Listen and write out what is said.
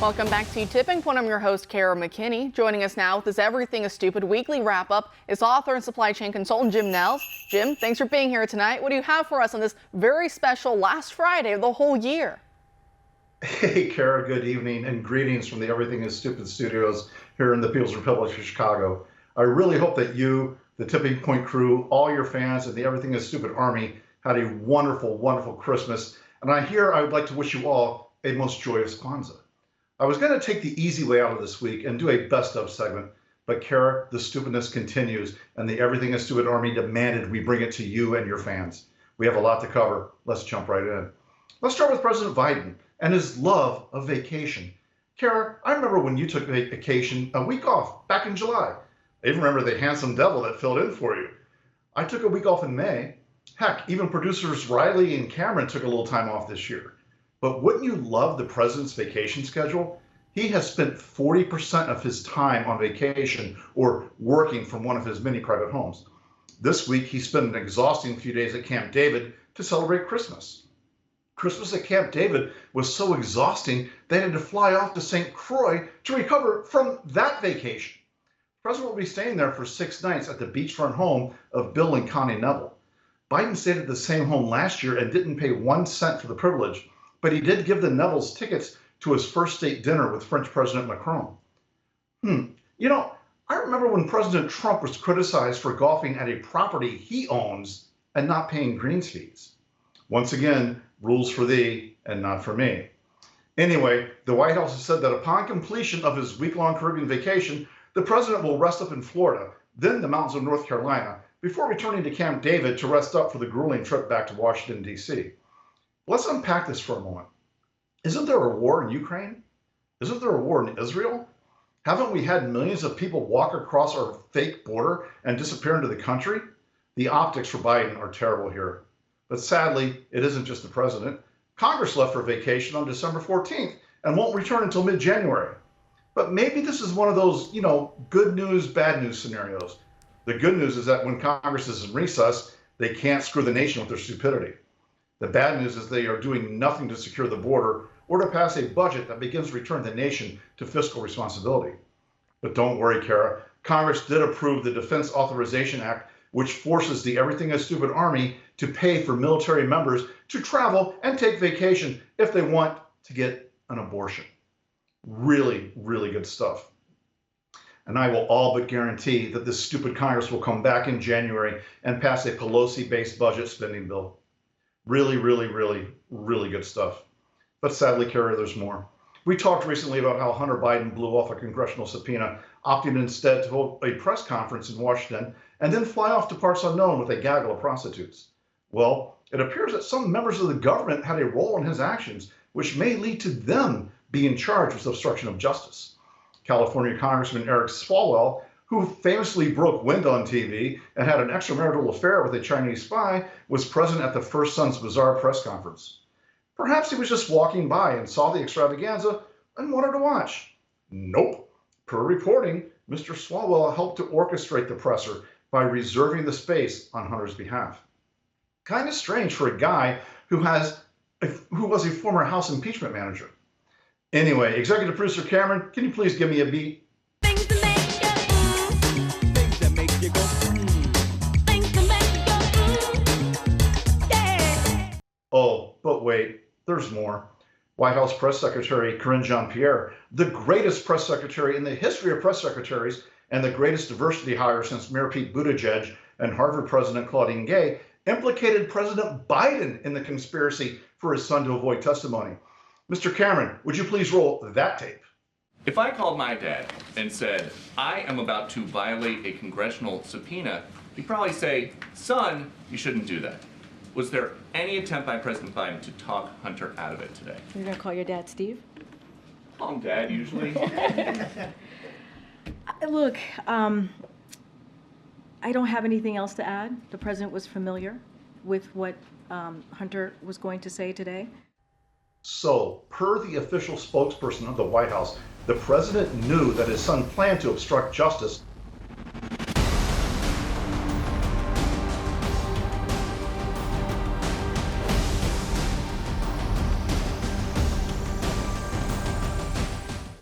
Welcome back to Tipping Point. I'm your host, Kara McKinney. Joining us now with this Everything is Stupid weekly wrap-up is author and supply chain consultant Jim Nels. Jim, thanks for being here tonight. What do you have for us on this very special last Friday of the whole year? Hey, Kara, good evening and greetings from the Everything is Stupid studios here in the People's Republic of Chicago. I really hope that you, the Tipping Point crew, all your fans, and the Everything is Stupid Army had a wonderful, wonderful Christmas. And I would like to wish you all a most joyous Kwanzaa. I was going to take the easy way out of this week and do a best of segment, but Kara, the stupidness continues, and the Everything is Stupid Army demanded we bring it to you and your fans. We have a lot to cover. Let's jump right in. Let's start with President Biden and his love of vacation. Kara, I remember when you took vacation a week off back in July. I even remember the handsome devil that filled in for you. I took a week off in May. Heck, even producers Riley and Cameron took a little time off this year. But wouldn't you love the president's vacation schedule? He has spent 40% of his time on vacation or working from one of his many private homes. This week, he spent an exhausting few days at Camp David to celebrate Christmas. Christmas at Camp David was so exhausting, they had to fly off to St. Croix to recover from that vacation. The president will be staying there for 6 nights at the beachfront home of Bill and Connie Neville. Biden stayed at the same home last year and didn't pay 1 cent for the privilege, but he did give the Nevilles tickets to his first state dinner with French President Macron. You know, I remember when President Trump was criticized for golfing at a property he owns and not paying greens fees. Once again, rules for thee and not for me. Anyway, the White House has said that upon completion of his week-long Caribbean vacation, the president will rest up in Florida, then the mountains of North Carolina, before returning to Camp David to rest up for the grueling trip back to Washington, D.C. Let's unpack this for a moment. Isn't there a war in Ukraine? Isn't there a war in Israel? Haven't we had millions of people walk across our fake border and disappear into the country? The optics for Biden are terrible here. But sadly, it isn't just the president. Congress left for vacation on December 14th and won't return until mid-January. But maybe this is one of those, good news, bad news scenarios. The good news is that when Congress is in recess, they can't screw the nation with their stupidity. The bad news is they are doing nothing to secure the border or to pass a budget that begins to return the nation to fiscal responsibility. But don't worry, Kara. Congress did approve the Defense Authorization Act, which forces the Everything is Stupid Army to pay for military members to travel and take vacation if they want to get an abortion. Really, really good stuff. And I will all but guarantee that this stupid Congress will come back in January and pass a Pelosi-based budget spending bill. Really, really, really, really good stuff. But sadly, Kara, there's more. We talked recently about how Hunter Biden blew off a congressional subpoena, opting instead to hold a press conference in Washington and then fly off to parts unknown with a gaggle of prostitutes. Well, it appears that some members of the government had a role in his actions, which may lead to them being charged with obstruction of justice. California Congressman Eric Swalwell, who famously broke wind on TV and had an extramarital affair with a Chinese spy, was present at the First Son's bizarre press conference. Perhaps he was just walking by and saw the extravaganza and wanted to watch. Nope. Per reporting, Mr. Swalwell helped to orchestrate the presser by reserving the space on Hunter's behalf. Kind of strange for a guy who was a former House impeachment manager. Anyway, executive producer Cameron, can you please give me a beat? Things that make you go, things that make you go, yeah. Oh, but wait, there's more. White House Press Secretary Karine Jean-Pierre, the greatest press secretary in the history of press secretaries and the greatest diversity hire since Mayor Pete Buttigieg and Harvard President Claudine Gay, implicated President Biden in the conspiracy for his son to avoid testimony. Mr. Cameron, would you please roll that tape? If I called my dad and said, I am about to violate a congressional subpoena, he'd probably say, son, you shouldn't do that. Was there any attempt by President Biden to talk Hunter out of it today? You're gonna call your dad Steve? Call him Dad, usually. Look, I don't have anything else to add. The president was familiar with what Hunter was going to say today. So, per the official spokesperson of the White House, the president knew that his son planned to obstruct justice